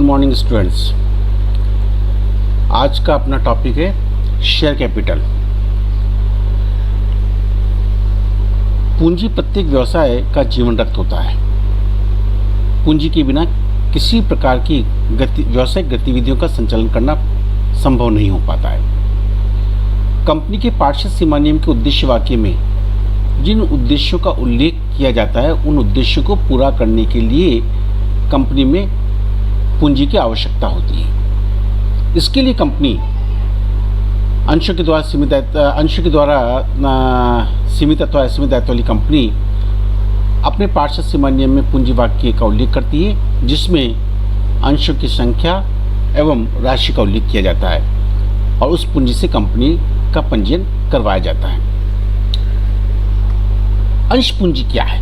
Good morning students. आज का अपना टॉपिक है शेयर कैपिटल। पूंजी प्रत्येक व्यवसाय का जीवन रक्त होता है। पूंजी के बिना किसी प्रकार की व्यावसायिक गतिविधियों का संचालन करना संभव नहीं हो पाता है। कंपनी के पार्षद सीमा नियम के उद्देश्य वाक्य में जिन उद्देश्यों का उल्लेख किया जाता है उन उद्देश्यों को पूरा करने के लिए कंपनी में पूंजी की आवश्यकता होती है। इसके लिए कंपनी अंशों के द्वारा सीमित अथवा असीमित दायित्व वाली कंपनी अपने पार्षद सीमा नियम में पूंजी वाक्य का उल्लेख करती है, जिसमें अंशों की संख्या एवं राशि का उल्लेख किया जाता है और उस पूंजी से कंपनी का पंजीयन करवाया जाता है। अंश पूंजी क्या है?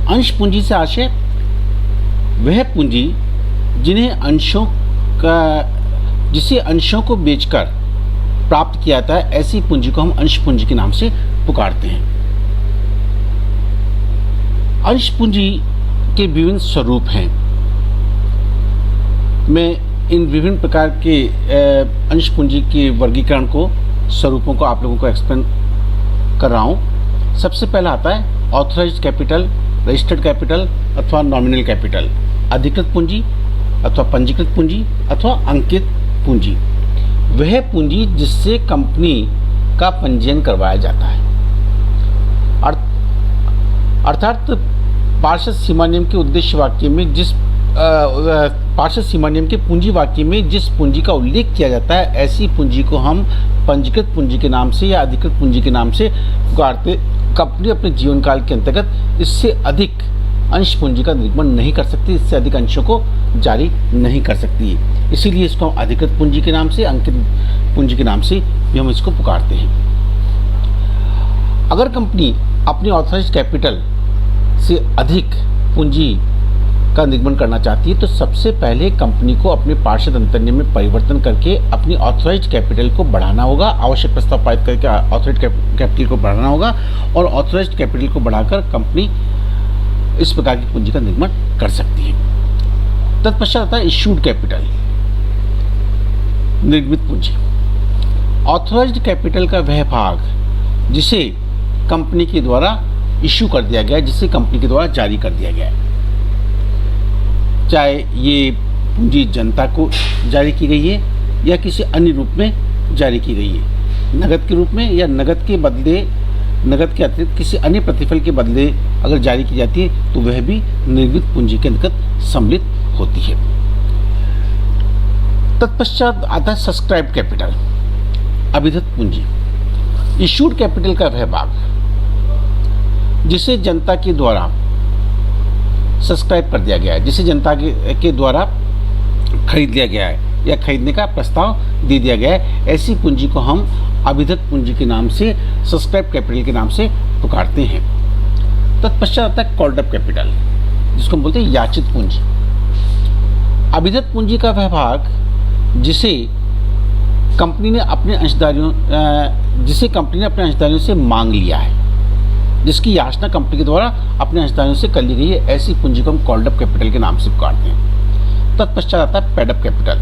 अंश पूंजी से आशय वह पूंजी जिसे अंशों को बेचकर प्राप्त किया जाता है, ऐसी पूंजी को हम अंश पूंजी के नाम से पुकारते हैं। अंश पूंजी के विभिन्न स्वरूप हैं। मैं इन विभिन्न प्रकार के अंश पूंजी के वर्गीकरण को स्वरूपों को आप लोगों को एक्सप्लेन कर रहा हूँ। सबसे पहला आता है ऑथराइज्ड कैपिटल, रजिस्टर्ड कैपिटल अथवा नॉमिनल कैपिटल, अधिकृत पूंजी अथवा पंजीकृत पूंजी अथवा अंकित पूंजी। वह पूंजी जिससे कंपनी का पंजीयन करवाया जाता है। अर्थात पार्षद सीमा नियम के उद्देश्य वाक्य में पार्षद सीमा नियम के पूंजी वाक्य में जिस पूंजी का उल्लेख किया जाता है, ऐसी पूंजी को हम पंजीकृत पूंजी के नाम से या अधिकृत पूंजी के नाम से पुकारते। कंपनी अपने जीवन काल के अंतर्गत इससे अधिक अंश पूंजी का निर्माण नहीं कर सकती, इससे अधिक अंशों को जारी नहीं कर सकती। इसीलिए इसको हम अधिकृत पूंजी के नाम से, अंकित पूंजी के नाम से भी हम इसको पुकारते हैं। अगर कंपनी अपनी ऑथराइज्ड कैपिटल से अधिक पूंजी का निर्माण करना चाहती है तो सबसे पहले कंपनी को अपने पार्षद अंतर्नियम में परिवर्तन करके अपनी ऑथराइज्ड कैपिटल को बढ़ाना होगा। आवश्यक प्रस्ताव पारित करके ऑथराइज्ड कैपिटल को बढ़ाना होगा और ऑथराइज्ड कैपिटल को बढ़ाकर कंपनी इस प्रकार की पूंजी का निर्माण कर सकती है। तत्पश्चात आता है इश्यूड कैपिटल, निर्मित पूंजी। ऑथराइज्ड कैपिटल का वह भाग जिसे कंपनी के द्वारा इश्यू कर दिया गया, जिसे कंपनी के द्वारा जारी कर दिया गया है, चाहे ये पूंजी जनता को जारी की गई है या किसी अन्य रूप में जारी की गई है, नगद के रूप में या नगद के अतिरिक्त किसी अन्य प्रतिफल के बदले अगर जारी की जाती है तो वह भी निर्मित पूंजी के अंतर्गत सम्मिलित होती है। तत्पश्चात आता है सब्सक्राइब्ड कैपिटल, अभिधत पूंजी। इश्यूड कैपिटल का वह भाग जिसे जनता के द्वारा सब्सक्राइब कर दिया गया है, जिसे जनता के द्वारा खरीद लिया गया है या खरीदने का प्रस्ताव दे दिया गया है, ऐसी पूंजी को हम अभिधत पूंजी के नाम से, सब्सक्राइब कैपिटल के नाम से पुकारते हैं। तत्पश्चात आता है कॉल्ड अप कैपिटल, जिसको हम बोलते हैं याचित पूंजी। अभिधत पूंजी का वह भाग जिसे कंपनी ने अपने अंशधारियों से मांग लिया है, जिसकी याचना कंपनी के द्वारा अपने अंशधारियों से कर ली गई है, ऐसी पूंजी को हम कॉल्ड अप कैपिटल के नाम से पुकारते हैं। तत्पश्चात आता है paid up capital.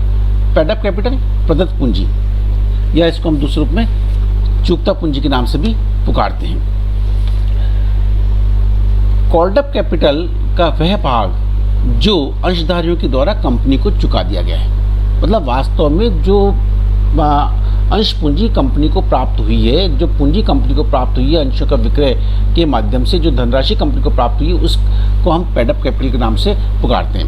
Paid up capital प्रदत्त पूंजी, या इसको हम दूसरे रूप में चूकता पूंजी के नाम से भी पुकारते हैं। कॉल्ड अप कैपिटल का वह भाग जो अंशधारियों के द्वारा कंपनी को चुका दिया गया है, मतलब वास्तव में जो अंश पूंजी कंपनी को प्राप्त हुई है, जो पूंजी कंपनी को प्राप्त हुई है अंशों का विक्रय के माध्यम से, जो धनराशि कंपनी को प्राप्त हुई है, उसको हम पेड अप कैपिटल के नाम से पुकारते हैं।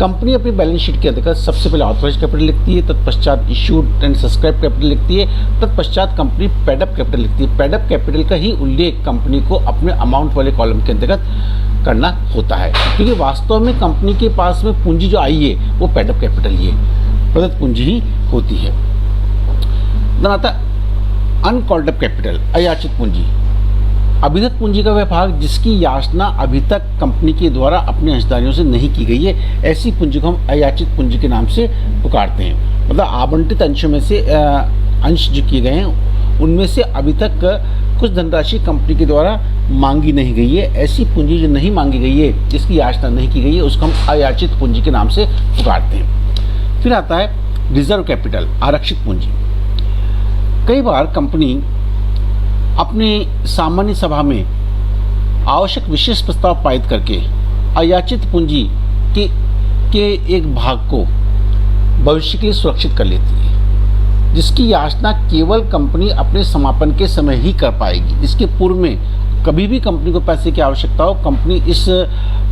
कंपनी अपनी बैलेंस शीट के अंतर्गत सबसे पहले ऑथराइज्ड कैपिटल लिखती है, तत्पश्चात इश्यूड एंड सब्सक्राइब कैपिटल लिखती है, तत्पश्चात कंपनी पेड अप कैपिटल लिखती है। पेड अप कैपिटल का ही उल्लेख कंपनी को अपने अमाउंट वाले कॉलम के अंतर्गत करना होता है, क्योंकि वास्तव में कंपनी के पास में पूंजी जो आई है वो पेड अप कैपिटल ही है, प्रदत्त पूंजी ही होती है। आता अनकॉल्ड अप कैपिटल, अयाचित पूंजी। अभिधत पूंजी का वह भाग जिसकी याचना अभी तक कंपनी के द्वारा अपने अंशधारियों से नहीं की गई है, ऐसी पूंजी को हम अयाचित पूंजी के नाम से पुकारते हैं। मतलब आवंटित अंशों में से अंश जो किए गए हैं उनमें से अभी तक कुछ धनराशि कंपनी के द्वारा मांगी नहीं गई है, ऐसी पूंजी जो नहीं मांगी गई है, जिसकी याचना नहीं की गई है, उसको हम अयाचित पूंजी के नाम से पुकारते हैं। फिर आता है रिजर्व कैपिटल, आरक्षित पूंजी। कई बार कंपनी अपनी सामान्य सभा में आवश्यक विशेष प्रस्ताव पारित करके अयाचित पूंजी के एक भाग को भविष्य के लिए सुरक्षित कर लेती है, जिसकी याचना केवल कंपनी अपने समापन के समय ही कर पाएगी। इसके पूर्व में कभी भी कंपनी को पैसे की आवश्यकता हो, कंपनी इस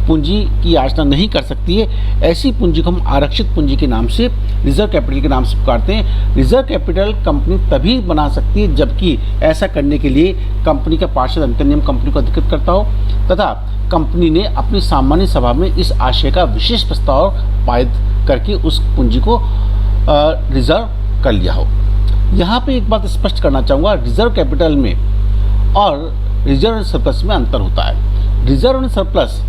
पूंजी की याचना नहीं कर सकती है। ऐसी पूंजी को हम आरक्षित पूंजी के नाम से, रिजर्व कैपिटल के नाम से पुकारते हैं। रिजर्व कैपिटल कंपनी तभी बना सकती है जबकि ऐसा करने के लिए कंपनी का पार्षद अंतर्नियम कंपनी को अधिकृत करता हो तथा कंपनी ने अपनी सामान्य सभा में इस आशय का विशेष प्रस्ताव पारित करके उस पूंजी को रिजर्व कर लिया हो। यहाँ पे एक बात स्पष्ट करना चाहूँगा, रिजर्व कैपिटल में और रिजर्व एंड सरप्लस में अंतर होता है। Reserve and surplus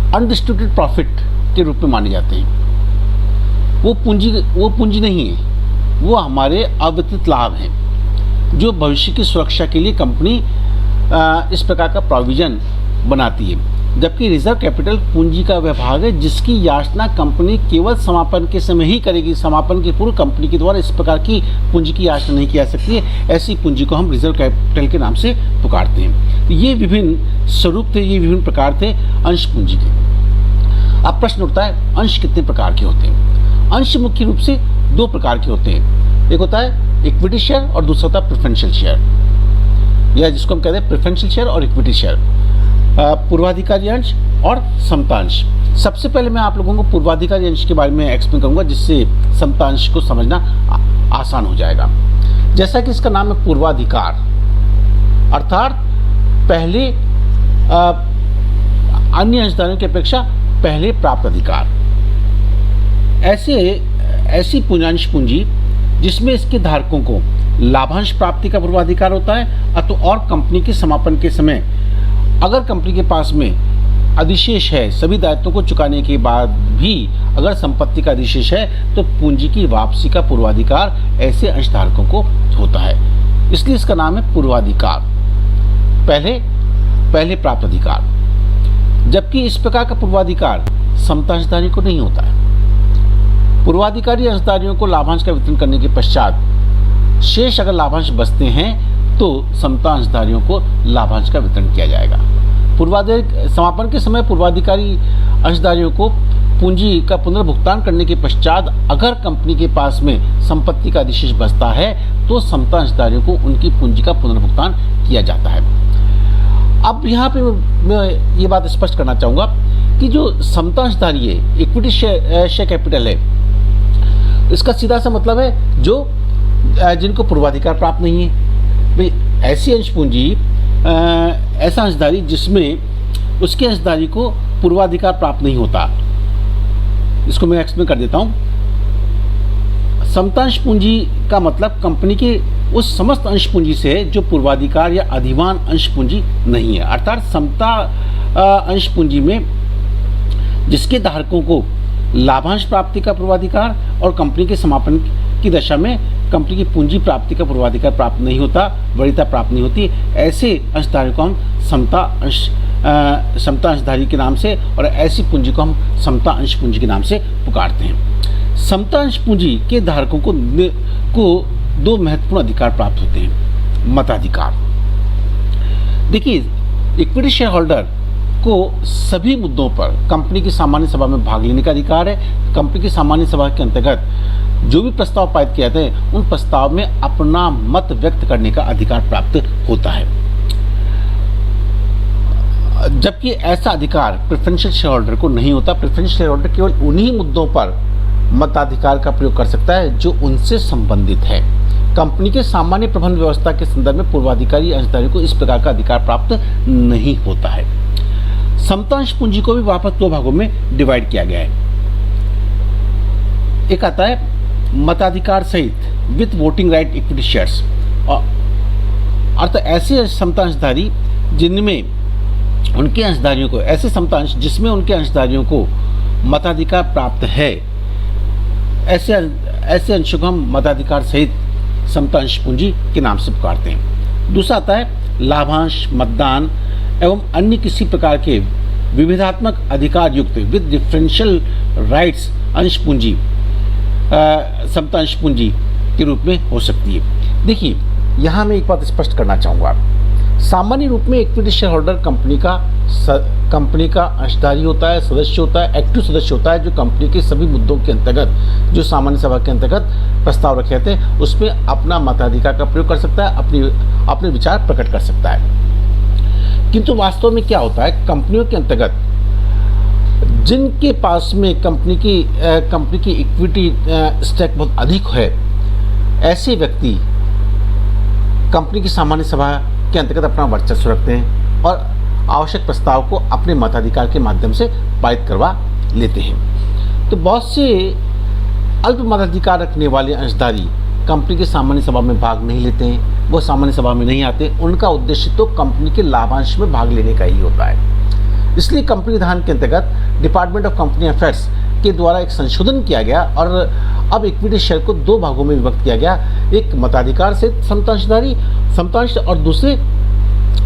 undistributed profit के रूप में माने जाते हैं। वो पूंजी नहीं है, वो हमारे अवितरित लाभ हैं जो भविष्य की सुरक्षा के लिए कंपनी इस प्रकार का प्रोविजन बनाती है। जबकि रिजर्व कैपिटल पूंजी का वह भाग है जिसकी याचना कंपनी केवल समापन के समय ही करेगी। समापन के पूर्व कंपनी के द्वारा इस प्रकार की पूंजी की याचना नहीं की जा सकती है। ऐसी पूंजी को हम रिजर्व कैपिटल के नाम से पुकारते हैं। तो ये विभिन्न स्वरूप थे, ये विभिन्न प्रकार थे अंश पूंजी के। अब प्रश्न उठता है, अंश कितने प्रकार के होते हैं? अंश मुख्य रूप से दो प्रकार के होते हैं। एक होता है इक्विटी शेयर और दूसरा होता है प्रेफरेंशियल शेयर, या जिसको हम कहते हैं प्रेफरेंशियल शेयर और इक्विटी शेयर। पूर्वाधिकारी अंश और समता अंश। सबसे पहले मैं आप लोगों को पूर्वाधिकारी अंश के बारे में एक्सप्लेन करूंगा, जिससे समता अंश को समझना आसान हो जाएगा। जैसा कि इसका नाम है पूर्वाधिकार, अर्थात पहले अन्य अंशधारियों की अपेक्षा पहले प्राप्त अधिकार। ऐसी अंश पूंजी जिसमें इसके धारकों को लाभांश प्राप्ति का पूर्वाधिकार होता है और कंपनी के समापन के समय अगर कंपनी के पास में अधिशेष है, सभी दायित्वों को चुकाने के बाद भी अगर संपत्ति का अधिशेष है, तो पूंजी की वापसी का पूर्वाधिकार ऐसे अंशधारकों को होता है। इसलिए इसका नाम है पूर्वाधिकार, पहले प्राप्त अधिकार। जबकि इस प्रकार का पूर्वाधिकार समता अंशधारी को नहीं होता है। पूर्वाधिकारी अंशधारियों को लाभांश का वितरण करने के पश्चात शेष अगर लाभांश बचते हैं तो समता अंशधारियों को लाभांश का वितरण किया जाएगा। समापन के समय पूर्वाधिकारी अंशधारियों को पूंजी का पुनर्भुगतान करने के पश्चात अगर कंपनी के पास में संपत्ति का अधिशेष बचता है तो समता अंशधारियों को उनकी पूंजी का पुनर्भुगतान किया जाता है। अब यहाँ पे मैं ये बात स्पष्ट करना चाहूँगा कि जो समता अंशधारी है, इक्विटी शेयर कैपिटल है, इसका सीधा सा मतलब है जो जिनको पूर्वाधिकार प्राप्त नहीं है। भाई ऐसी अंश पूंजी, ऐसा अंशधारी जिसमें उसके अंशधारी को पूर्वाधिकार प्राप्त नहीं होता, इसको मैं एक्सप्लेन कर देता हूँ। समता अंश पूंजी का मतलब कंपनी के उस समस्त अंश पूंजी से जो पूर्वाधिकार या अधिमान अंश पूंजी नहीं है। अर्थात समता अंश पूंजी में जिसके धारकों को लाभांश प्राप्ति का पूर्वाधिकार और कंपनी के समापन की दशा में कंपनी की पूंजी प्राप्ति का पूर्वाधिकार प्राप्त नहीं होता, वरीयता प्राप्त नहीं होती, ऐसे अंशधारी को हम समता अंशधारी के नाम से और ऐसी पूंजी को हम समता अंश पूंजी के नाम से पुकारते हैं। समता अंश पूंजी के धारकों को दो महत्वपूर्ण अधिकार प्राप्त होते हैं। मताधिकार, देखिए इक्विटी शेयर होल्डर को सभी मुद्दों पर कंपनी की सामान्य सभा में भाग लेने का अधिकार है। कंपनी की सामान्य सभा के अंतर्गत जो भी प्रस्ताव पारित किए जाते हैं उन प्रस्ताव में अपना मत व्यक्त करने का अधिकार प्राप्त होता है। जबकि ऐसा अधिकार प्रेफरेंशियल शेयर होल्डर को नहीं होता। प्रेफरेंशियल शेयर होल्डर केवल उन्हीं मुद्दों पर मताधिकार का प्रयोग कर सकता है जो उनसे संबंधित है। कंपनी के सामान्य प्रबंध व्यवस्था के संदर्भ में पूर्वाधिकारी अंशधारी को इस प्रकार का अधिकार प्राप्त नहीं होता है। समता अंश पूंजी को भी वापस दो भागों में डिवाइड किया गया है। एक आता है मताधिकार सहित with voting right equity shares, और तो ऐसे समता अंशधारी जिनमें उनके अंशधारियों को, ऐसे समता अंश जिसमें उनके अंशधारियों को मताधिकार प्राप्त है, ऐसे अंशों को हम मताधिकार सहित समता अंश पूंजी के नाम से पुकारते हैं। दूसरा आता है लाभांश, मतदान एवं अन्य किसी प्रकार के विविधात्मक अधिकार युक्त विद डिफरेंशियल राइट्स अंश पूंजी, समता अंश पूंजी के रूप में हो सकती है। देखिए, यहाँ मैं एक बात स्पष्ट करना चाहूँगा। सामान्य रूप में इक्विटी शेयर होल्डर कंपनी का अंशधारी होता है, सदस्य होता है, एक्टिव सदस्य होता है, जो कंपनी के सभी मुद्दों के अंतर्गत, जो सामान्य सभा के अंतर्गत प्रस्ताव रखे जाते हैं, उसमें अपना मताधिकार का प्रयोग कर सकता है, अपने विचार प्रकट कर सकता है। किंतु वास्तव में क्या होता है, कंपनियों के अंतर्गत जिनके पास में कंपनी की इक्विटी स्टेक बहुत अधिक है, ऐसे व्यक्ति कंपनी की सामान्य सभा के अंतर्गत अपना वर्चस्व रखते हैं और आवश्यक प्रस्ताव को अपने मताधिकार के माध्यम से पारित करवा लेते हैं। तो बहुत से अल्प मताधिकार रखने वाले अंशधारी कंपनी की सामान्य सभा में भाग नहीं लेते हैं, वो सामान्य सभा में नहीं आते। उनका उद्देश्य तो कंपनी के लाभांश में भाग लेने का ही होता है। इसलिए कंपनी विधान के अंतर्गत डिपार्टमेंट ऑफ कंपनी अफेयर्स के द्वारा एक संशोधन किया गया और अब इक्विटी शेयर को दो भागों में विभक्त किया गया, एक मताधिकार से समतांशधारी समतांश और दूसरे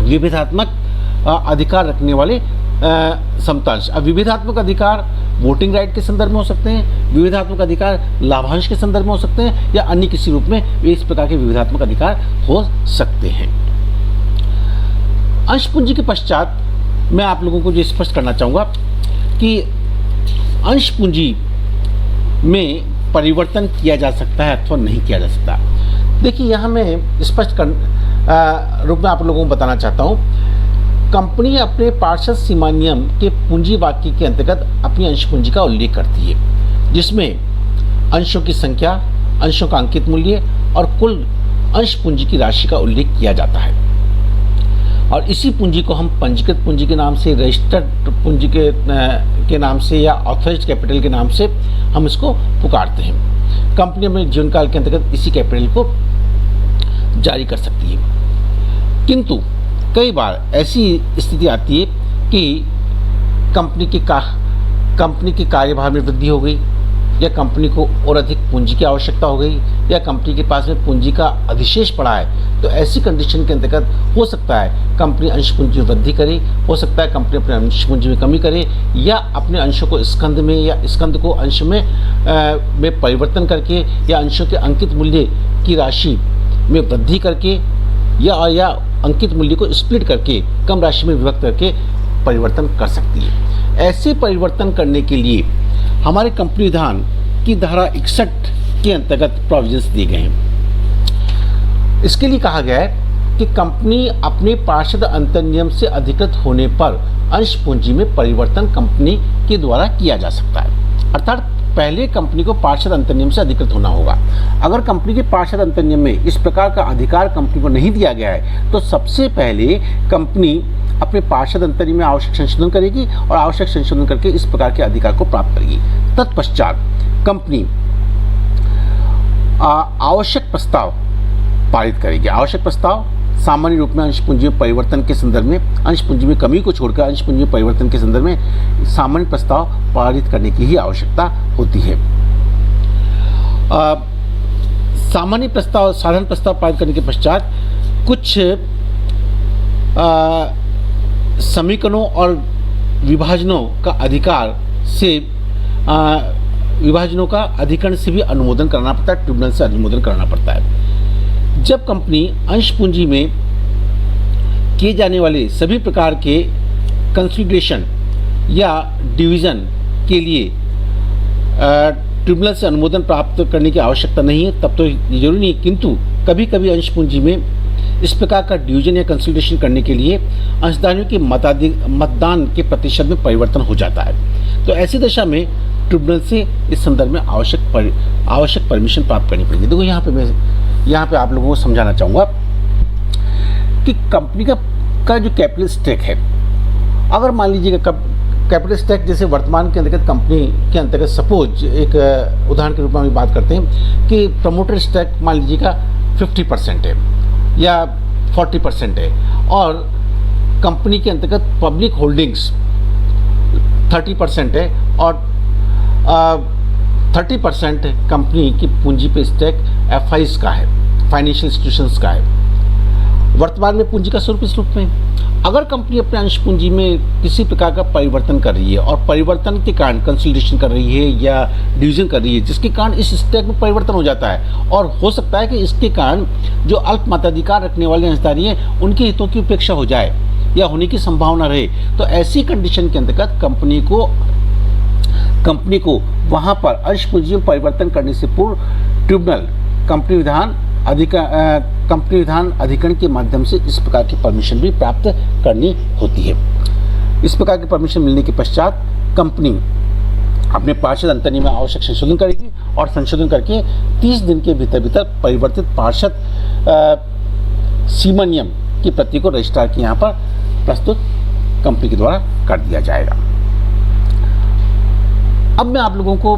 विविधात्मक अधिकार रखने वाले समतांश। अब विविधात्मक अधिकार वोटिंग राइट के संदर्भ में हो सकते हैं, विविधात्मक अधिकार लाभांश के संदर्भ में हो सकते हैं, या अन्य किसी रूप में इस प्रकार के विविधात्मक अधिकार हो सकते हैं। अंश पूंजी के पश्चात मैं आप लोगों को ये स्पष्ट करना चाहूँगा कि अंश पूंजी में परिवर्तन किया जा सकता है अथवा नहीं किया जा सकता। देखिए, यहाँ मैं स्पष्ट रूप में आप लोगों को बताना चाहता हूँ। कंपनी अपने पार्षद सीमा नियम के पूंजी वाक्य के अंतर्गत अपनी अंश पूंजी का उल्लेख करती है, जिसमें अंशों की संख्या, अंशों का अंकित मूल्य और कुल अंश पूंजी की राशि का उल्लेख किया जाता है। और इसी पूंजी को हम पंजीकृत पूंजी के नाम से, रजिस्टर्ड पूंजी के नाम से या ऑथराइज्ड कैपिटल के नाम से हम इसको पुकारते हैं। कंपनी अपने जीवनकाल के अंतर्गत इसी कैपिटल को जारी कर सकती है। किंतु कई बार ऐसी स्थिति आती है कि कंपनी के कार्यभार में वृद्धि हो गई, या कंपनी को और अधिक पूंजी की आवश्यकता हो गई, या कंपनी के पास में पूंजी का अधिशेष पड़ा है। तो ऐसी कंडीशन के अंतर्गत हो सकता है कंपनी अंश पूंजी में वृद्धि करे, हो सकता है कंपनी अपने अंश पूंजी में कमी करे, या अपने अंशों को स्कंद में या स्कंद को अंश में परिवर्तन करके, या अंशों के अंकित मूल्य की राशि में वृद्धि करके, या अंकित मूल्य को स्प्लिट करके कम राशि में विभक्त करके परिवर्तन कर सकती है। ऐसे परिवर्तन करने के लिए हमारे कंपनी विधान की धारा 61 के अंतर्गत प्रोविजंस दिए गए हैं। इसके लिए कहा गया है कि कंपनी अपने पार्षद अंतर्नियम से अधिकृत होने पर अंश पूंजी में परिवर्तन कंपनी के द्वारा किया जा सकता है। अर्थात पहले कंपनी को पार्षद अंतर्नियम से अधिकृत होना होगा। अगर कंपनी के पार्षद अंतर्नियम में इस प्रकार का अधिकार कंपनी को नहीं दिया गया है, तो सबसे पहले कंपनी अपने पार्षद अंतर्नियम में आवश्यक संशोधन करेगी और आवश्यक संशोधन करके इस प्रकार के अधिकार को प्राप्त करेगी। तत्पश्चात कंपनी आवश्यक प्रस्ताव पारित करेगी। आवश्यक प्रस्ताव सामान्य रूप में अंश पूंजी में परिवर्तन के संदर्भ में, अंश पूंजी में कमी को छोड़कर अंश पूंजी में परिवर्तन के संदर्भ में सामान्य प्रस्ताव पारित करने की ही आवश्यकता होती है। सामान्य प्रस्ताव, साधारण प्रस्ताव पारित करने के पश्चात कुछ समीकरणों और विभाजनों का अधिकार से विभाजनों का अधिकरण से भी अनुमोदन करना पड़ता है, ट्रिब्यूनल से अनुमोदन करना पड़ता है। जब कंपनी अंश पूंजी में किए जाने वाले सभी प्रकार के कंसोलिडेशन या डिवीज़न के लिए ट्रिब्यूनल से अनुमोदन प्राप्त करने की आवश्यकता नहीं है, तब तो ये जरूरी नहीं है। किंतु कभी कभी अंश पूंजी में इस प्रकार का डिवीजन या कंसोलिडेशन करने के लिए अंशधारियों के मतदान के प्रतिशत में परिवर्तन हो जाता है। तो ऐसी दशा में ट्रिब्यूनल से इस संदर्भ में आवश्यक परमिशन प्राप्त करनी पड़ेगी। देखो, यहाँ पे आप लोगों को समझाना चाहूँगा कि कंपनी का जो कैपिटल स्टेक है, अगर मान लीजिएगा कैपिटल स्टेक जैसे वर्तमान के अंतर्गत कंपनी के अंतर्गत सपोज एक उदाहरण के रूप में हम बात करते हैं कि प्रमोटर स्टेक मान लीजिएगा 50% है या 40% है, और कंपनी के अंतर्गत पब्लिक होल्डिंग्स 30% है, और 30% कंपनी की पूंजी पे स्टेक एफआईज का है, फाइनेंशियल इंस्टीट्यूशंस का है। वर्तमान में पूंजी का स्वरूप इस रूप में अगर कंपनी अपने अंश पूंजी में किसी प्रकार का परिवर्तन कर रही है और परिवर्तन के कारण कंसोलिडेशन कर रही है या डिवीजन कर रही है, जिसके कारण इस स्टेक में परिवर्तन हो जाता है और हो सकता है कि इसके कारण जो अल्प मताधिकार रखने वाले अंशधारी हैं उनके हितों की उपेक्षा हो जाए या होने की संभावना रहे, तो ऐसी कंडीशन के अंतर्गत कंपनी को वहां पर अंश पूंजी में परिवर्तन करने से पूर्व ट्रिब्यूनल कंपनी विधान अधिकरण के माध्यम से इस प्रकार की परमिशन भी प्राप्त करनी होती है। इस प्रकार की परमिशन मिलने के पश्चात कंपनी अपने पार्षद अंतर्नियम में आवश्यक संशोधन करेगी और संशोधन करके 30 दिन के भीतर परिवर्तित पार्षद सीमा नियम की प्रति को रजिस्ट्रार के यहाँ पर प्रस्तुत कंपनी के द्वारा कर दिया जाएगा। अब मैं आप लोगों को